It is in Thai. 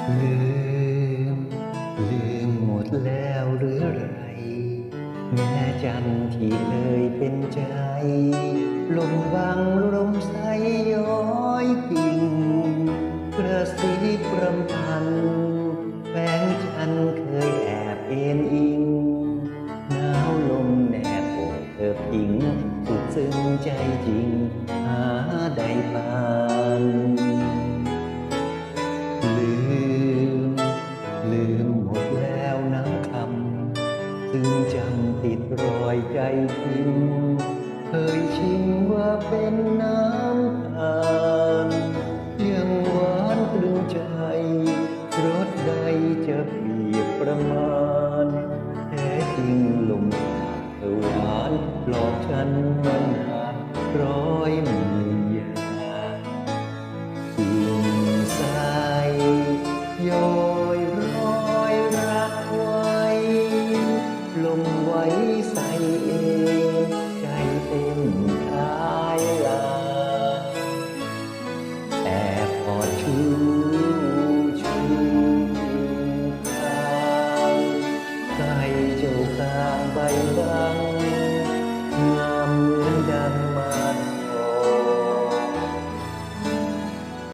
ลืมลืมหมดแล้วหรือไรแม้จันทร์ที่เคยเป็นใจลมบังลมใสย้อยกิ่งกระซิบรำพันแฝงฉันเคยแอบเอ็นอิงหนาวลมแนบอกเธอพิงสุดซึ้งใจจริงหาได้ปานลืมลืมหมดแล้วน้ำคำซึ่งจำติดรอยใจพิมเคยชิมว่าเป็นน้ำตาลยังหวานตรึงใจรสใดจะเปรียบประมาณแท้จริงลมปากเธอหวานหลอกฉันมานานร้อยมียา กิ่งใสย้อยร้อยรักไว้ลมไว้ใส่เองใจเต็มท้ายลาแอ